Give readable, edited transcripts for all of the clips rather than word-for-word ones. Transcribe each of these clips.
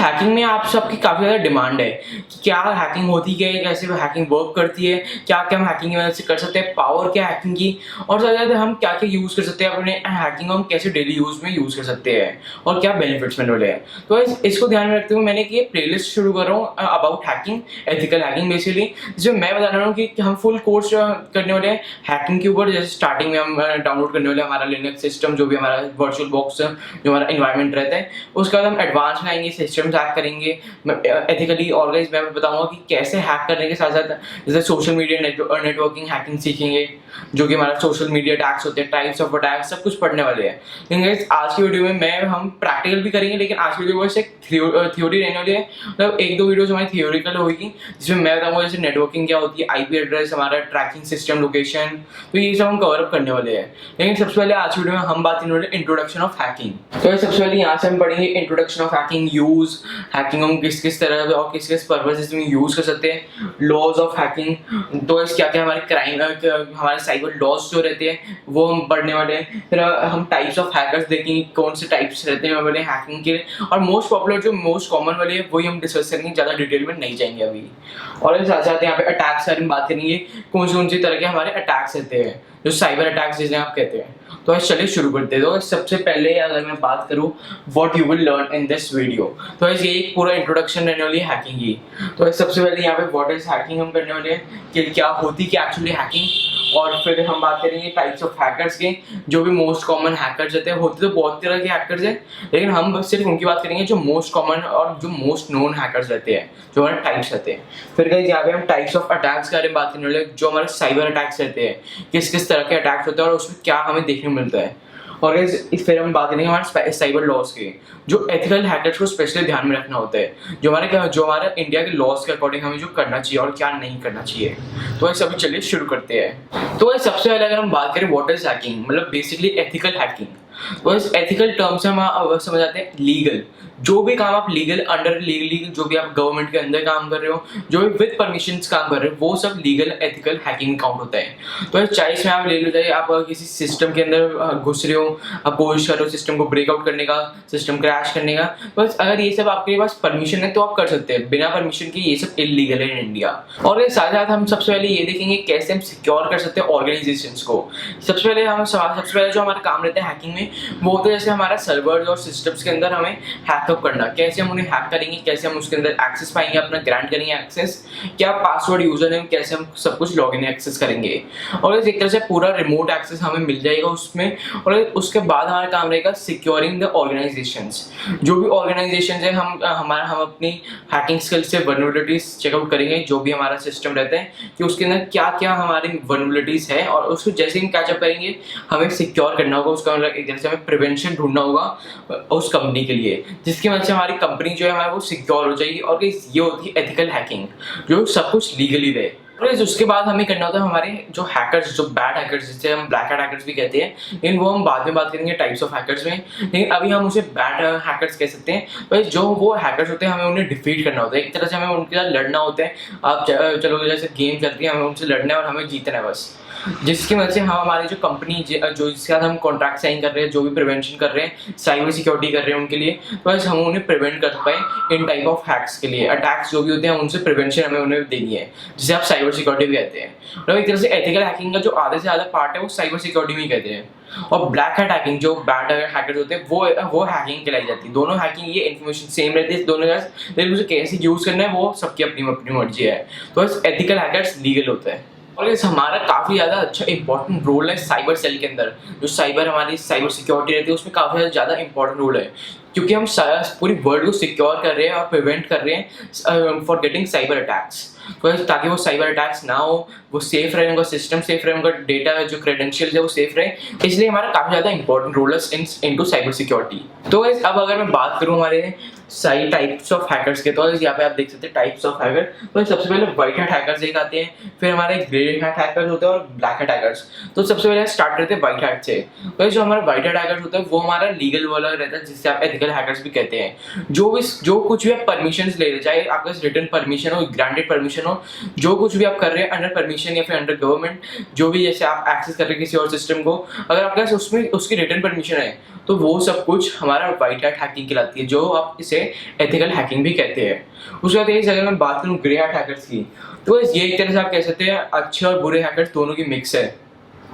Hacking में आप सबकी काफ़ी ज़्यादा डिमांड है कि क्या हैकिंग होती क्या है, कैसे हैकिंग वर्क करती है, क्या क्या हम हैकिंग की मदद से कर सकते हैं, पावर क्या हैकिंग की, और ज़्यादा ज़्यादा हम क्या क्या यूज़ कर सकते हैं अपने हैकिंग को, हम कैसे डेली यूज़ में यूज़ कर सकते हैं और क्या बेनिफिट्स मिलने वाले हैं। तो इसको ध्यान में रखते हुए मैंने एक प्लेलिस्ट शुरू कर रहा हूँ about hacking, ethical hacking basically, जिसमें मैं बता रहा हूँ कि हम फुल कोर्स करने वाले हैं हैकिंग के ऊपर। जैसे स्टार्टिंग में हम डाउनलोड करने वाले हमारा लिनक्स सिस्टम, जो भी हमारा वर्चुअल बॉक्स जो हमारा इन्वायरमेंट रहता है, उसके बाद हम एडवांस में आएंगे, सिस्टम्स हैक करेंगे, एथिकली ऑर्गेनाइज मैं बताऊंगा कि कैसे हैक करने के साथ साथ जैसे सोशल मीडिया नेटवर्किंग हैकिंग सीखेंगे, जो कि हमारा सोशल मीडिया अटैक्स होते हैं, टाइप्स ऑफ अटैक्स, सब कुछ पढ़ने वाले हैं। लेकिन आज की वीडियो में हम प्रैक्टिकल भी करेंगे, लेकिन आज की वीडियो बस एक थ्योरी रहने वाली है, मतलब एक दो वीडियोस हमारी थियोरिकल होगी, जिसमें मैं बताऊंगा जैसे नेटवर्किंग क्या होती है, आईपी एड्रेस, हमारा ट्रैकिंग सिस्टम, लोकेशन, तो ये सब हम कवर अप करने वाले हैं। लेकिन सबसे पहले आज की वीडियो में हम बात करने वाले इंट्रोडक्शन ऑफ हैकिंग। तो सबसे पहले यहाँ से हम पढ़ेंगे introduction of hacking, use hacking हम किस किस तरह और किस किस पर्पसेस में यूज कर सकते हैं, लॉज ऑफ हैकिंग, तो क्या क्या हमारे क्राइम, हमारे साइबर लॉज जो रहते हैं वो हम पढ़ने वाले हैं। फिर हम टाइप्स ऑफ हैकर्स देखेंगे, कौन से टाइप्स रहते हैं हमारे हैकिंग के, और मोस्ट पॉपुलर जो मोस्ट कॉमन वाले हैं वही हम डिस्कस करेंगे, ज़्यादा डिटेल में नहीं जाएंगे अभी। और साथ साथ यहाँ पे अटैक्स की बात करेंगे, कौन सी तरह के हमारे अटैक्स रहते हैं, जो साइबर अटैक्स जिसे आप कहते हैं। तो चलिए शुरू करते हैं। तो सबसे पहले अगर मैं बात करूं what you will learn in this video, तो ये एक पूरा इंट्रोडक्शन रहने वाली है हैकिंग की। तो सबसे पहले यहाँ पे व्हाट इज हैकिंग हम करने वाले हैं कि क्या होती क्या एक्चुअली हैकिंग, और फिर हम बात करेंगे टाइप्स ऑफ हैकर्स के, जो भी मोस्ट कॉमन हैकर्स रहते हैं। होते तो बहुत तरह के हैकर्स हैं, लेकिन हम सिर्फ उनकी बात करेंगे जो मोस्ट कॉमन और जो मोस्ट नोन हैकर्स रहते हैं, जो हमारे टाइप्स रहते हैं। फिर गाइस यहाँ पे हम टाइप्स ऑफ अटैक्स के बारे में बात करने वाले, जो हमारे साइबर अटैक्स रहते हैं, किस किस तरह के अटैक्स होते हैं और उसमें क्या हमें देखने को मिलता है। और फिर हम बात करेंगे हमारे साइबर लॉज के, जो एथिकल हैकर्स को स्पेशली ध्यान में रखना होता है, जो हमारे इंडिया के लॉज के अकॉर्डिंग हमें जो करना चाहिए और क्या नहीं करना चाहिए। तो ये सभी चलिए शुरू करते हैं। तो सबसे पहले अगर हम बात करें व्हाट इज हैकिंग, मतलब बेसिकली एथिकल हैकिंग, तो इस एथिकल टर्म से हम समझ आते हैं लीगल, जो भी काम आप लीगल अंडर लीगली, जो भी आप गवर्नमेंट के अंदर काम कर रहे हो, जो भी विद परमिशंस काम कर रहे हो, वो सब लीगल एथिकल हैकिंग काउंट होता है। तो चाहे इसमें आप ले लो, चाहिए आप किसी सिस्टम के अंदर घुस रहे हो, आप कोशिश कर रहे हो सिस्टम को ब्रेकआउट करने का, सिस्टम क्रैश करने का, बस अगर ये सब आपके पास परमिशन है तो आप कर सकते हैं। बिना परमिशन के ये सब इलीगल है इन इंडिया। और साथ साथ हम सबसे पहले ये देखेंगे कैसे हम सिक्योर कर सकते हैं ऑर्गेनाइजेशंस को। सबसे पहले जो हमारा काम रहता है हैकिंग में, वो होता है जैसे हमारा सर्वर्स और सिस्टम्स के अंदर हमें हैकअप करना, कैसे हम उन्हें हैक करेंगे, कैसे हम उसके अंदर एक्सेस पाएंगे, अपना ग्रांट करेंगे एक्सेस, क्या पासवर्ड यूजर नेम, कैसे हम सब कुछ लॉगिन एक्सेस करेंगे, और एक तरह से पूरा रिमोट एक्सेस हमें मिल जाएगा उसमें। और उसके बाद हमारा काम रहेगा सिक्योरिंग द ऑर्गेनाइजेशंस, जो भी ऑर्गेनाइजेशंस है, हम अपनी हैकिंग स्किल से वल्नरेबिलिटीज चेकआउट करेंगे, जो भी हमारा सिस्टम रहता है कि उसके अंदर क्या क्या हमारी वल्नरेबिलिटीज है, और उसको जैसे हम कैचअप करेंगे हमें सिक्योर करना होगा उसका, मतलब एक तरह से हमें प्रिवेंशन ढूंढना होगा उस कंपनी के लिए, जिसकी वजह से हमारी कंपनी जो है हमारी वो सिक्योर हो जाएगी। और ये होती है एथिकल हैकिंग, जो सब कुछ लीगली रहे। और उसके बाद हमें करना होता है हमारे जो हैकर्स, जो बैड हैकर्स, जिसे हम ब्लैक हैकर्स भी कहते हैं, लेकिन वो हम बाद में बात करेंगे टाइप्स ऑफ हैकर्स में। लेकिन अभी हम उसे बैड हैकर्स कह सकते हैं। तो जो वो हैकर्स होते हैं हमें उन्हें डिफीट करना होता है, एक तरह से हमें उनके साथ लड़ना होता है। आप चलो जैसे गेम चलती है, हमें उनसे लड़ना है और हमें जीतना है बस, जिसकी वजह से हम हमारी जो कंपनी जो जिसके साथ हम कॉन्ट्रैक्ट साइन कर रहे हैं, जो भी प्रिवेंशन कर रहे हैं, साइबर सिक्योरिटी कर रहे हैं उनके लिए, बस हम उन्हें प्रिवेंट कर पाए इन टाइप ऑफ हैक्स के लिए। अटैक्स जो भी होते हैं उनसे प्रिवेंशन हमें उन्हें देनी है, जिसे आप साइबर सिक्योरिटी भी कहते हैं। मतलब एक तरह से एथिकल हैकिंग का जो आधे से ज़्यादा पार्ट है वो साइबर सिक्योरिटी भी कहते हैं। और ब्लैक हैट हैकिंग, जो बैड हैकर्स होते हैं, वो हैकिंग कहलाई जाती है। दोनों हैकिंग ये इन्फॉर्मेशन सेम रहती है दोनों, लेकिन उसे कैसे यूज करना है वो सबकी अपनी अपनी मर्जी है। तो एथिकल हैकर्स लीगल होता है। और इस हमारा काफ़ी ज़्यादा अच्छा इंपॉर्टेंट रोल है साइबर सेल के अंदर, जो हमारी साइबर सिक्योरिटी रहती है उसमें काफ़ी ज़्यादा इंपॉर्टेंट रोल है, क्योंकि हम पूरी वर्ल्ड को सिक्योर कर रहे हैं और प्रिवेंट कर रहे हैं फॉर गेटिंग साइबर अटैक्स। तो ताकि वो साइबर अटैक्स ना हो, वो सेफ रहे, उनका सिस्टम सेफ रहे, उनका डेटा जो क्रेडेंशियल्स है वो सेफ रहे, इसलिए हमारा काफ़ी ज़्यादा इंपॉर्टेंट रोल है इनटू साइबर सिक्योरिटी। तो अब अगर मैं बात करूँ हमारे सारी टाइप्स ऑफ हैकर्स के, तो यहाँ पे आप देख सकते हैं टाइप्स ऑफ हैकर। तो सबसे पहले व्हाइट हैट हैकर्स एक आते हैं, फिर हमारे ग्रे हैट हैकर्स होते हैं और ब्लैक हैट हैकर्स। तो सबसे पहले स्टार्ट करते हैं व्हाइट हैट से। तो जो हमारा व्हाइट हैट हैकर्स होता है वो हमारा लीगल वाला रहता है, जिससे आप एथिकल हैकर्स भी कहते हैं। जो कुछ भी आप परमिशंस ले रहे, चाहे आपका रिटर्न परमिशन हो, ग्रांटेड परमिशन हो, जो कुछ भी आप कर रहे हैं अंडर परमिशन या फिर अंडर गवर्नमेंट, जो भी जैसे आप एक्सेस कर रहे हैं किसी और सिस्टम को, अगर आपके पास उसमें उसकी रिटर्न परमिशन है तो वो सब कुछ हमारा व्हाइट हैट हैकिंग कहलाती है, जो आप इसे एथिकल हैकिंग भी कहते हैं। उसके बाद इस अगर मैं बात करूँ ग्रे हैट हैकर्स की, तो ये एक तरह से आप कह सकते हैं अच्छे और बुरे हैकर्स दोनों की मिक्स है।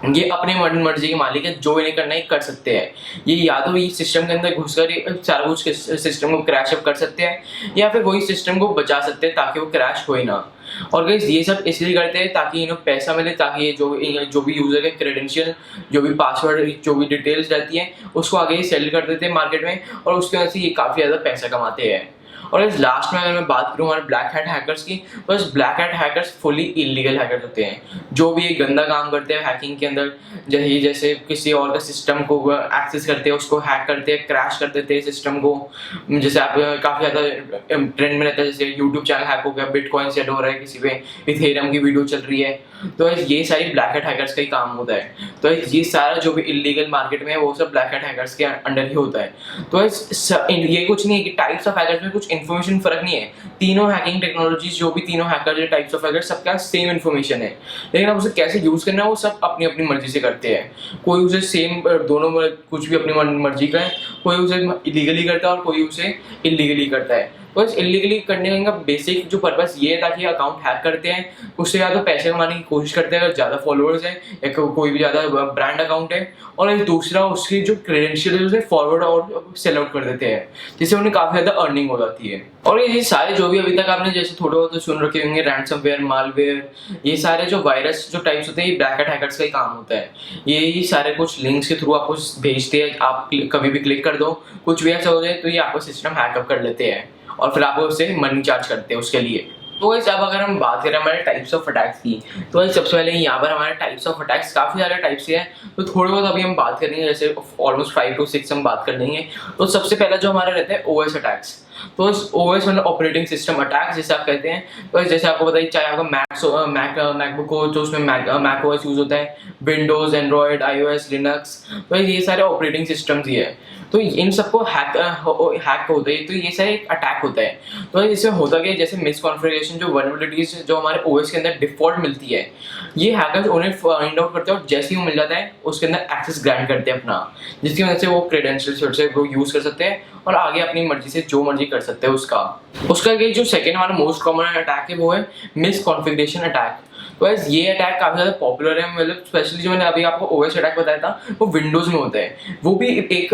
ये अपने मन मर्जी के मालिक है, जो इन्हें करना है कर सकते हैं। ये या तो ये सिस्टम के अंदर घुसकर सारा कुछ सिस्टम को क्रैश अप कर सकते हैं, या फिर वही सिस्टम को बचा सकते हैं ताकि वो क्रैश हो ही ना। और गाइस ये सब इसलिए करते हैं ताकि इन्हें पैसा मिले, ताकि ये जो भी यूजर के क्रेडेंशियल, जो भी पासवर्ड, जो भी डिटेल्स रहती हैं उसको आगे सेल कर देते हैं मार्केट में, और उसकी वजह से ये काफ़ी ज़्यादा पैसा कमाते हैं। और इस लास्ट में अगर मैं बात करूँ हमारे ब्लैक हैट हैकर्स की, तो इस black hat hackers fully illegal hackers होते हैं, जो भी एक गंदा काम करते हैं हैकिंग के अंदर, जैसे किसी और का सिस्टम को एक्सेस करते हैं, उसको हैक करते हैं, क्रैश कर देते हैं सिस्टम को। जैसे आप काफ़ी ज़्यादा ट्रेंड में रहता है, जैसे यूट्यूब चैनल हैक हो गया, बिटकॉइन सेट हो रहा है किसी पे, इथेरियम की वीडियो चल रही है, तो ये सारी ब्लैक हैट हैकर्स का ही काम होता है। तो ये सारा जो भी इलीगल मार्केट में है वो सब ब्लैक हैट हैकर्स के अंडर ही होता है। तो ये कुछ नहीं है कि टाइप्स ऑफ हैकर्स में कुछ इन्फॉर्मेशन फर्क नहीं है। तीनों हैकिंग टेक्नोलॉजीज, जो भी तीनों हैकर टाइप्स ऑफ हैकर्स, सबका सेम इन्फॉर्मेशन है, लेकिन अब उसे कैसे यूज करना है वो सब अपनी अपनी मर्जी से करते हैं। कोई उसे सेम दोनों में कुछ भी अपनी मर्जी का है, कोई उसे इलीगली करता है और कोई उसे इलीगली करता है। बस इलीगली करने का बेसिक जो पर्पस ये है ताकि अकाउंट हैक करते हैं, उससे या तो पैसे कमाने की कोशिश करते हैं अगर ज़्यादा फॉलोअर्स है या कोई भी ज़्यादा ब्रांड अकाउंट है, और दूसरा उसकी जो क्रेडेंशियल है उसे फॉरवर्ड और सेल आउट कर देते हैं, जिससे उन्हें काफ़ी ज़्यादा अर्निंग हो जाती है। और ये सारे जो भी अभी तक आपने जैसे थोड़े बहुत सुन रखे होंगे, रैंसमवेयर, मालवेयर, ये सारे जो वायरस जो टाइप्स होते हैं, ये ब्लैक हैट हैकर्स का ही काम होता है। ये सारे कुछ लिंक्स के थ्रू आपको भेजते हैं, आप कभी भी क्लिक कर दो, कुछ भी ऐसा हो जाए तो ये आपका सिस्टम हैकअप कर लेते हैं और फिर आपको उससे मनी चार्ज करते हैं उसके लिए। तो वैसे अब अगर हम बात करें हमारे टाइप्स ऑफ अटैक्स की, तो सबसे पहले यहाँ पर हमारे टाइप्स ऑफ अटैक्स काफ़ी सारे टाइप्स के हैं, तो थोड़े बहुत अभी हम बात करेंगे, जैसे ऑलमोस्ट 5 to 6 हम बात कर लेंगे। तो सबसे पहला जो हमारा रहता है ओएस अटैक्स। तो ओएस मतलब ऑपरेटिंग सिस्टम अटैक्स जैसे आप कहते हैं। तो जैसे आपको बताइए, चाहे आपका मैकबुक हो तो उसमें मैक ओएस यूज होता है, विंडोज, एंड्रॉयड, आईओएस, लिनक्स, तो ये सारे ऑपरेटिंग सिस्टम्स ही है। तो इन सबको हैक होता है, तो ये सारे एक अटैक होता है। तो इसमें होता क्या है, जैसे मिसकॉन्फ़िगरेशन, जो वल्नरेबिलिटीज जो हमारे ओएस के अंदर डिफॉल्ट मिलती है, ये हैकर्स उन्हें फाइंड आउट करते हैं और जैसे ही वो मिल जाता है उसके अंदर एक्सेस ग्रांट करते हैं अपना, जिसकी वजह से वो क्रेडेंशियल से वो यूज़ कर सकते हैं और आगे अपनी मर्जी से जो मर्जी कर सकते हैं उसका जो सेकेंड हमारा मोस्ट कॉमन अटैक है वो है मिसकॉन्फ़िगरेशन अटैक। तो ये अटैक काफ़ी ज़्यादा पॉपुलर है, मतलब स्पेशली जो मैंने अभी आपको ओएस अटैक बताया था वो विंडोज़ में होता है। वो भी एक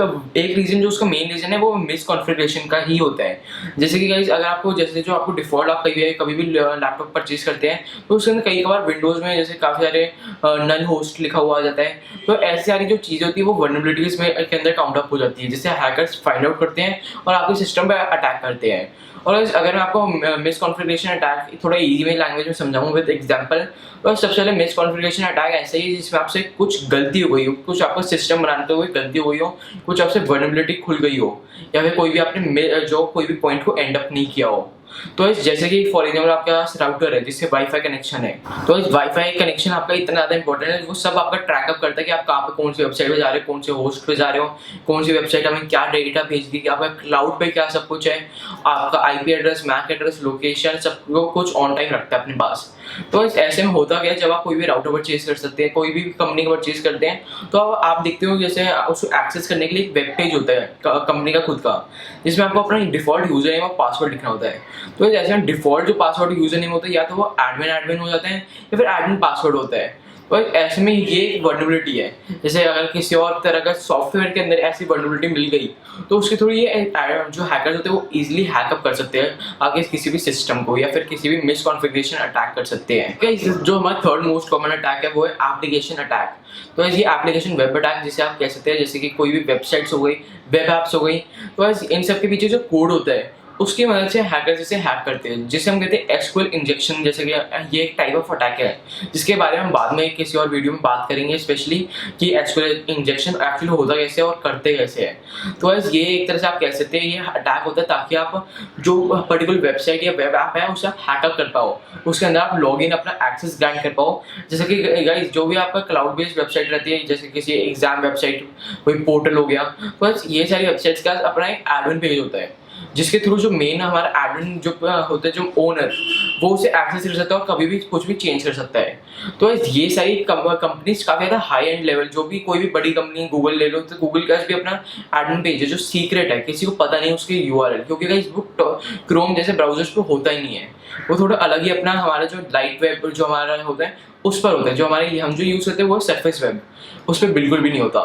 रीज़न, जो उसका मेन रीज़न है वो मिसकॉन्फ़िगरेशन का ही होता है। जैसे कि गाइस, अगर आपको जैसे जो आपको डिफ़ॉल्ट आप कभी भी लैपटॉप परचेज करते हैं तो उसके अंदर कई बार विंडोज़ में जैसे काफ़ी सारे नल होस्ट लिखा हुआ आ जाता है, तो ऐसी सारी जो चीज़ें होती है वो वल्नरेबिलिटीज़ में के अंदर काउंट अप हो जाती है, जिससे हैकर्स फाइंड आउट करते हैं और आपके सिस्टम पर अटैक करते हैं। और अगर मैं आपको मिसकॉन्फ़िगरेशन अटैक थोड़ा इजी में लैंग्वेज में समझाऊँ विद एग्जांपल, तो सबसे पहले मिसकॉन्फ़िगरेशन अटैक ऐसा ही है जिसमें आपसे कुछ गलती हो गई हो, कुछ आपको सिस्टम बनाते हुए गलती हो गई हो, कुछ आपसे वल्नरेबिलिटी खुल गई हो, या फिर कोई भी आपने कोई भी पॉइंट को एंड अप नहीं किया हो। तो जैसे कि फॉर एग्जाम्पल आपके पास राउटर है जिससे वाईफाई कनेक्शन है, तो इस वाईफाई कनेक्शन आपका इतना ज़्यादा इंपॉर्टेंट है, वो सब आपका ट्रैकअप करता है कि आप कहाँ पे कौन सी वेबसाइट पे जा रहे हो, कौन से होस्ट पे जा रहे हो, कौन सी वेबसाइट हमें क्या डेटा भेज दी, आपका क्लाउड पे क्या सब कुछ है, आपका IP address, mac address, location, सब कुछ ऑन टाइम रखता है अपने पास। तो ऐसे में होता क्या है, जब आप कोई भी राउटर परचेज कर सकते हैं, कोई भी कंपनी का परचेज करते हैं, तो आप देखते हो जैसे उसको एक्सेस करने के लिए एक वेब पेज होता है कंपनी का खुद का, जिसमें आपको अपना डिफॉल्ट यूजर नेम और पासवर्ड लिखना होता है। तो जैसे डिफॉल्ट जो पासवर्ड यूजर नेम होता है, या तो वो एडमिन हो जाता है या फिर एडमिन पासवर्ड होता है। तो ऐसे में ये एक वल्नरेबिलिटी है, जैसे अगर किसी और तरह का सॉफ्टवेयर के अंदर ऐसी वल्नरेबिलिटी मिल गई तो उसके थ्रू ये जो हैकर्स होते हैं वो इजीली हैकअप कर सकते हैं आगे किसी भी सिस्टम को, या फिर किसी भी मिसकॉन्फ़िगरेशन अटैक कर सकते हैं। जो हमारा थर्ड मोस्ट कॉमन अटैक है वो है एप्लीकेशन अटैक। तो ये एप्लीकेशन वेब अटैक जिसे आप कह सकते हैं, जैसे कि कोई भी वेबसाइट्स हो गई, वेब एप्स हो गई, तो इन सब के पीछे जो कोड होता है उसकी मदद से हैकर जिसे हैक करते हैं, जिसे हम कहते हैं एसक्यूएल इंजेक्शन। जैसे कि ये एक टाइप ऑफ अटैक है जिसके बारे में हम बाद में किसी और वीडियो में बात करेंगे, स्पेशली कि एसक्यूएल इंजेक्शन एक्चुअली होता कैसे है और करते कैसे है। तो बस ये एक तरह से आप कह सकते हैं ये अटैक होता है ताकि आप जो पर्टिकुलर वेबसाइट या वेब ऐप है उसे आप हैकअप कर पाओ, उसके अंदर आप लॉगिन अपना एक्सेस ग्रांट कर पाओ। जैसे कि गाइस जो भी आपका क्लाउड बेस्ड वेबसाइट रहती है, जैसे किसी एग्जाम वेबसाइट, कोई पोर्टल हो गया, बस ये सारी वेबसाइट्स का अपना एक एडमिन पेज होता है जिसके थ्रू जो मेन हमारा एडमिन जो होता है, जो ओनर, वो उसे एक्सेस कर सकता है और कभी भी कुछ भी चेंज कर सकता है। तो ये सारी कंपनीज काफ़ी ज़्यादा हाई एंड लेवल, जो भी कोई भी बड़ी कंपनी गूगल ले लो, तो गूगल का भी अपना एडमिन पेज है जो सीक्रेट है, किसी को पता नहीं उसके यूआरएल, क्योंकि गाइस वो क्रोम जैसे ब्राउजर्स पे होता ही नहीं है। वो थोड़ा अलग ही अपना हमारा जो लाइट वेब जो हमारा होता है उस पर होता है, जो हमारे हम जो यूज़ करते हैं वो सरफेस वेब, उस पर बिल्कुल भी नहीं होता।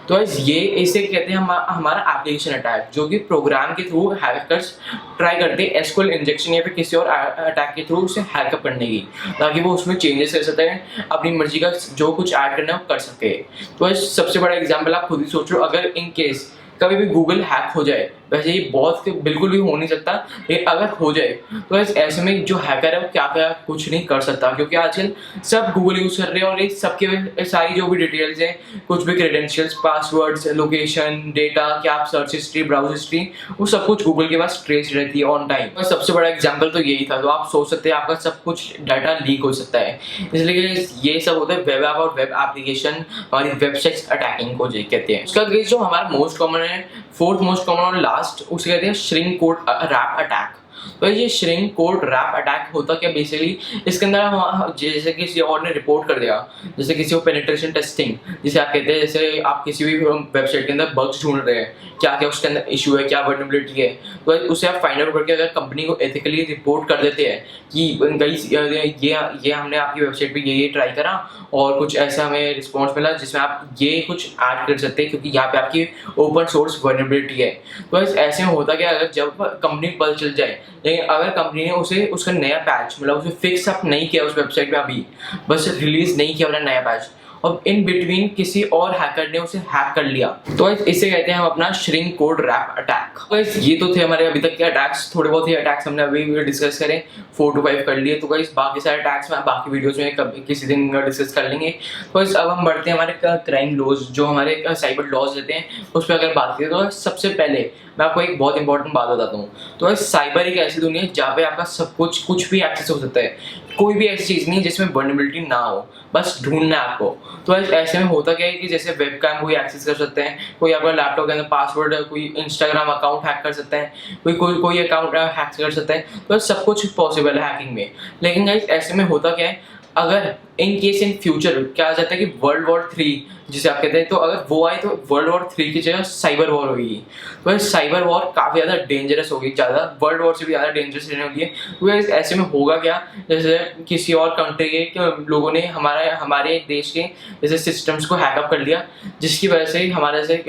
तो ये इसे कहते हैं हमारा एप्लीकेशन अटैक, जो कि प्रोग्राम के थ्रू हैकर्स ट्राई करते हैं एसक्यूएल इंजेक्शन या फिर किसी और अटैक के थ्रू उसे हैकअप करने की, ताकि वो उसमें चेंजेस कर सकते हैं, अपनी मर्जी का जो कुछ ऐड करना है वो कर सके। तो सबसे बड़ा एग्जाम्पल आप खुद ही सोच लो, अगर इन केस कभी भी गूगल हैक हो जाए, वैसे ये बहुत बिल्कुल भी हो नहीं सकता, लेकिन अगर हो जाए तो ऐसे में जो हैकर है वो क्या क्या कुछ नहीं कर सकता, क्योंकि आजकल सब गूगल यूज़ कर रहे हैं और ये सबके सारी जो भी डिटेल्स हैं, कुछ भी क्रेडेंशियल्स, पासवर्ड्स, लोकेशन, डेटा, क्या आप सर्च हिस्ट्री, ब्राउज हिस्ट्री, वो सब कुछ गूगल के पास ट्रेस रहती है ऑन टाइम। और सबसे बड़ा एग्जाम्पल तो यही था। तो आप सोच सकते हैं आपका सब कुछ डाटा लीक हो सकता है, इसलिए ये सब होता है वेब ऐप और वेब एप्लीकेशन और वेबसाइट्स अटैकिंग को कहते हैं। उसका जो हमारा मोस्ट कॉमन है, फोर्थ मोस्ट कॉमन और लास्ट, उसे कहते हैं श्रिंक कोड रैप अटैक। तो ये श्रिंक कोड रैप अटैक होता क्या बेसिकली, इसके अंदर हम जैसे किसी और ने रिपोर्ट कर दिया, जैसे किसी को पेनिट्रेशन टेस्टिंग जिसे आप कहते हैं, जैसे आप किसी भी वेबसाइट के अंदर बग्स ढूंढ रहे हैं, क्या क्या उसके अंदर इशू है, क्या वर्नेबिलिटी है, तो उसे आप फाइंड आउट करके अगर कंपनी को एथिकली रिपोर्ट कर देते हैं कि गाइस ये हमने आपकी वेबसाइट पे ये ट्राई करा और कुछ ऐसा हमें रिस्पॉन्स मिला जिसमें आप ये कुछ ऐड कर सकते हैं क्योंकि यहाँ पे आपकी ओपन सोर्स वर्नेबिलिटी है। तो ऐसे में होता क्या, अगर जब कंपनी को पता चल जाए, लेकिन अगर कंपनी ने उसे उसका नया पैच मतलब उसे फिक्स अप नहीं किया उस वेबसाइट पे, अभी बस रिलीज नहीं किया अपना नया पैच, और इन बिटवीन किसी और हैकर ने उसे हैक कर लिया, तो इसे कहते हैं हम अपना श्रिंक कोड रैप अटैक। तो ये तो थे हमारे अभी तक के अटैक्स, थोड़े बहुत ही अटैक्स हमने अभी डिस्कस करें, 4 to 5 कर लिए। तो गाइस बाकी सारे अटैक्स में बाकी वीडियोस में किसी दिन डिस्कस कर लेंगे। तो अब हम बढ़ते हैं हमारे क्राइम लॉज, जो हमारे साइबर लॉज रहते हैं उस पर अगर बात करें, तो सबसे पहले मैं आपको एक बहुत इंपॉर्टेंट बात बताता हूँ। तो साइबर एक ऐसी दुनिया है जहाँ पे आपका सब कुछ भी एक्सेस हो सकता है, कोई भी ऐसी चीज़ नहीं जिसमें वर्नेबिलिटी ना हो, बस ढूंढना है आपको। तो ऐसे में होता क्या है कि जैसे वेब कैम कोई एक्सेस कर सकते हैं, कोई आपका लैपटॉप के अंदर पासवर्ड, कोई इंस्टाग्राम अकाउंट हैक कर सकता है, कोई अकाउंट हैक कर सकता है, तो सब कुछ पॉसिबल है हैकिंग में। लेकिन गाइस ऐसे में होता क्या है, अगर इन केस इन फ्यूचर क्या आ जाता है कि वर्ल्ड वॉर 3 जिसे आप कहते हैं, तो अगर वो आए तो वर्ल्ड वॉर 3 की जगह साइबर वॉर होगी। तो साइबर वॉर काफ़ी ज़्यादा डेंजरस होगी, ज़्यादा वर्ल्ड वॉर से भी ज़्यादा डेंजरस रहने वाली है। तो ऐसे में होगा क्या, जैसे किसी और कंट्री के लोगों ने हमारे देश के जैसे सिस्टम्स को हैकअप कर लिया, जिसकी वजह से हमारे से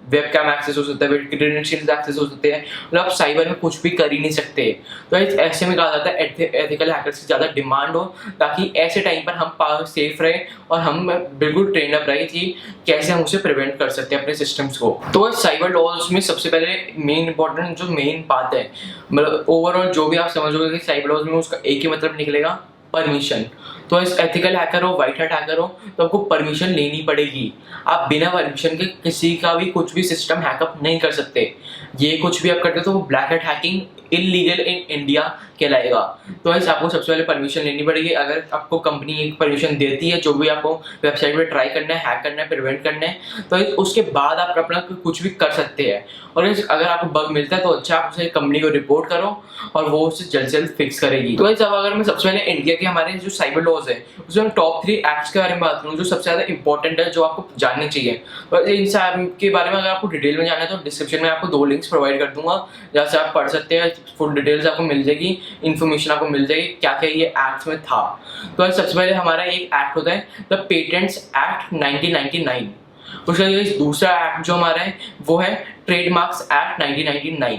वेब कैम एक्सेस हो सकता है, क्रेडेंशियल्स एक्सेस हो सकते हैं, मतलब आप साइबर में कुछ भी कर ही नहीं सकते। तो ऐसे में कहा जाता है एथिकल हैकर्स की ज़्यादा डिमांड हो, ताकि ऐसे टाइम पर हम सेफ रहे और हम बिल्कुल ट्रेन अप रहे कि कैसे हम उसे प्रिवेंट कर सकते हैं अपने सिस्टम्स को। तो साइबर लॉज में सबसे पहले मेन इंपॉर्टेंट जो मेन बात है, मतलब ओवरऑल जो भी आप समझोगे कि साइबर लॉज में उसका एक ही मतलब निकलेगा, परमिशन। तो इस एथिकल हैकर हो, वाइट हैट हैकर हो, तो आपको परमिशन लेनी पड़ेगी। आप बिना परमिशन के किसी का भी कुछ भी सिस्टम हैकअप नहीं कर सकते। ये कुछ भी आप करते हो तो वो black hat hacking illegal in India कहलाएगा। तो ऐसे आपको सबसे पहले परमिशन लेनी पड़ेगी। अगर आपको कंपनी एक परमिशन देती है जो भी आपको वेबसाइट पे ट्राई करना है, हैक करना है, प्रिवेंट करना है, तो उसके बाद आप अपना कुछ भी कर सकते हैं। और अगर आपको बग मिलता है तो अच्छा, आप उसे कंपनी को रिपोर्ट करो और वो उसे जल्द से जल्द फिक्स करेगी। तो ऐसे अगर मैं सबसे पहले इंडिया के हमारे जो साइबर लॉज है उसमें टॉप 3 एक्ट्स के बारे में बात करूँ जो सबसे ज़्यादा इंपॉर्टेंट है, जो आपको जानने चाहिए। तो इन सब के बारे में अगर आपको डिटेल में जानना है तो डिस्क्रिप्शन में आपको 2 लिंक्स प्रोवाइड कर दूंगा, जहाँ से आप पढ़ सकते हैं, फुल डिटेल्स आपको मिल जाएगी, इन्फॉर्मेशन आपको मिल जाएगी क्या क्या ये एक्ट्स में था। तो सबसे पहले हमारा एक एक्ट होता है द पेटेंट्स एक्ट 1999। उसका दूसरा एक्ट जो हमारा है वो है ट्रेडमार्क्स एक्ट 1999।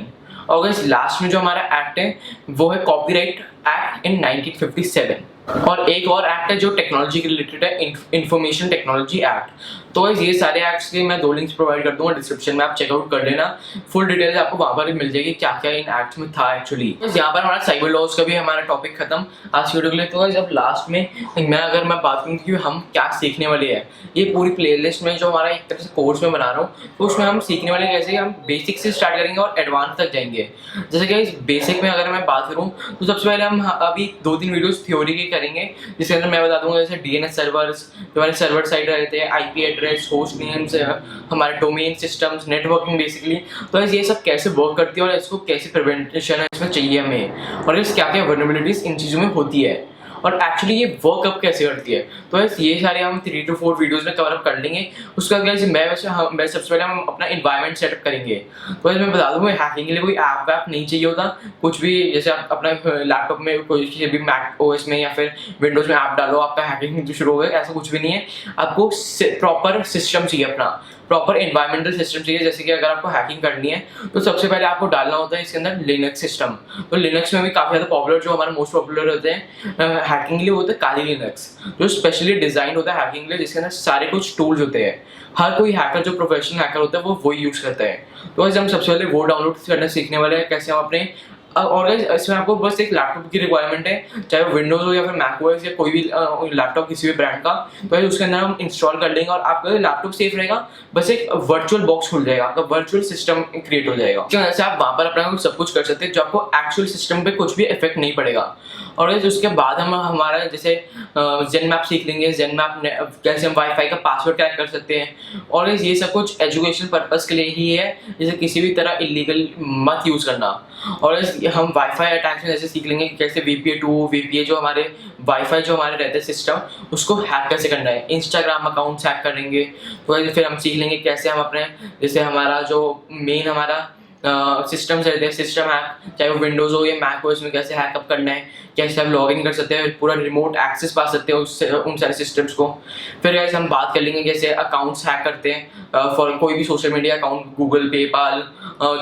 और लास्ट में जो हमारा एक्ट है वो है कॉपीराइट एक्ट इन 1957। और एक और एक्ट है जो टेक्नोलॉजी के रिलेटेड है, इंफॉर्मेशन टेक्नोलॉजी एक्ट। तो guys, ये सारे एक्ट्स के मैं 2 लिंक्स प्रोवाइड कर दूंगा डिस्क्रिप्शन में, आप चेकआउट कर लेना। फुल डिटेल्स आपको वहां पर ही मिल जाएगी क्या क्या इन एक्ट्स में था एक्चुअली। बस यहाँ पर हमारा साइबर लॉज का भी हमारा टॉपिक खत्म आज की वीडियो के लिए। तो guys, अब लास्ट में अगर मैं बात करूँ कि हम क्या सीखने वाले हैं, ये पूरी प्लेलिस्ट में जो हमारा एक तरह से कोर्स में बना रहा हूँ, तो उसमें हम सीखने वाले कैसे हम बेसिक से स्टार्ट करेंगे और एडवांस तक जाएंगे। जैसे कि बेसिक में अगर मैं बात करूँ तो सबसे पहले हम अभी 2-3 वीडियोस थ्योरी के करेंगे, जिसके अंदर मैं बता दूंगा जैसे डीएनएस सर्वर्स, जो हमारे सर्वर साइड रहते हैं, आईपी एड्रेस, होस्ट नेम्स, हमारे डोमेन सिस्टम्स, नेटवर्किंग बेसिकली। तो ये सब कैसे वर्क करती है और इसको कैसे प्रिवेंशन है इसमें चाहिए हमें, और इस क्या क्या वल्नरेबिलिटीज इन चीज़ों में होती है, और एक्चुअली ये वर्कअप कैसे करती है। तो ये सारे हम 3 to 4 वीडियोस में कवर अप कर लेंगे। उसके बाद मैं सबसे पहले हम अपना इन्वायरमेंट सेटअप करेंगे। तो मैं बता दूँ हैकिंग के लिए कोई ऐप वैप नहीं चाहिए होता, कुछ भी जैसे आप अपना लैपटॉप में कोई किसी भी मैक ओएस में या फिर विंडोज में ऐप डालो आपका हैकिंग शुरू हो गया, ऐसा कुछ भी नहीं है। आपको प्रॉपर सिस्टम चाहिए, अपना प्रॉपर एनवायरमेंटल सिस्टम चाहिए। जैसे कि अगर आपको हैकिंग करनी है तो सबसे पहले आपको डालना होता है इसके अंदर लिनक्स सिस्टम। तो लिनक्स में भी काफ़ी ज़्यादा पॉपुलर, जो हमारे मोस्ट पॉपुलर होते हैं हैकिंग के लिए, होता है काली लिनक्स, जो स्पेशली डिजाइन होता है हैकिंग के लिए, जिसके अंदर सारे कुछ टूल्स होते हैं। हर कोई हैकर जो प्रोफेशनल हैकर होता है वो वही यूज़ करता है। तो हम सबसे पहले वो डाउनलोड करना सीखने वाले हैं, कैसे हम अपने और इसमें आपको बस एक लैपटॉप की रिक्वायरमेंट है, चाहे वो विंडोज हो या फिर मैक ओएस या कोई भी लैपटॉप किसी भी ब्रांड का। तो उसके अंदर हम इंस्टॉल कर लेंगे और आपका लैपटॉप सेफ रहेगा। बस एक वर्चुअल बॉक्स खुल जाएगा, आपका वर्चुअल सिस्टम क्रिएट हो जाएगा, क्यों जैसे आप वहाँ पर अपना सब कुछ कर सकते हैं, जो आपको एक्चुअल सिस्टम पे कुछ भी इफेक्ट नहीं पड़ेगा। और उसके बाद हम हमारा जैसे जेन मैप सीख लेंगे, जेन मैप कैसे हम वाईफाई का पासवर्ड क्रैक कर सकते हैं। और ये सब कुछ एजुकेशन पर्पस के लिए ही है, जैसे किसी भी तरह इलीगल मत यूज़ करना। और हम वाईफाई अटैक में जैसे सीख लेंगे कैसे VPA जो हमारे वाईफाई जो हमारे रहते हैं सिस्टम, उसको हैक कैसे करना है। इंस्टाग्राम अकाउंट्स हैक कर लेंगे। तो फिर हम सीख लेंगे कैसे हम अपने जैसे हमारा जो मेन हमारा सिस्टम्स रहते हैं, सिस्टम हैक, चाहे वो विंडोज़ हो या मैक हो, इसमें कैसे हैकअप करना है, कैसे हम लॉग इन कर सकते हैं, पूरा रिमोट एक्सेस पा सकते हैं उससे उन सारे सिस्टम्स को। फिर कैसे हम बात कर लेंगे कैसे अकाउंट्स हैक करते हैं फॉर कोई भी social media account, Google, PayPal,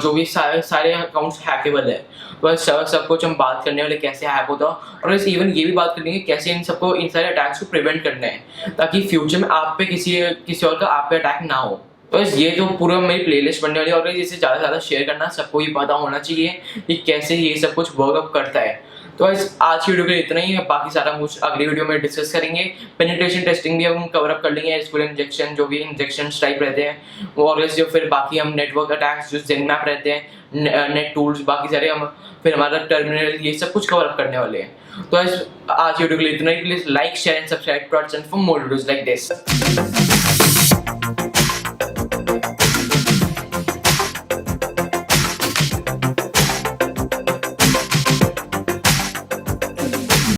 जो भी सारे अकाउंट्स हैकेबल है। तो सब कुछ हम बात करने वाले कैसे हैक होता है। और इवन ये भी बात करेंगे कैसे इन सारे अटैक्स को प्रिवेंट करना है, ताकि फ्यूचर में आप पे किसी और का आप पे अटैक ना हो। तो ये जो पूरा मेरी प्लेलिस्ट बनने वाली है, और इसे ज़्यादा से ज़्यादा शेयर करना, सबको ये पता होना चाहिए कि कैसे ये सब कुछ वर्कअप करता है। तो आज की वीडियो के लिए इतना ही है, बाकी सारा कुछ अगली वीडियो में डिस्कस करेंगे। पेनिट्रेशन टेस्टिंग भी हम कवर अप कर लेंगे, एसक्यूएल इंजेक्शन, जो भी इंजेक्शन टाइप रहते हैं वो, और जो फिर बाकी हम नेटवर्क अटैक्स जो जेन मैप रहते हैं, नेट टूल्स, बाकी सारे हम फिर हमारा टर्मिनल, ये सब कुछ कवर अप करने वाले हैं। तो आज की वीडियो के लिए इतना ही। Please like, share and subscribe to our channel for more videos like this.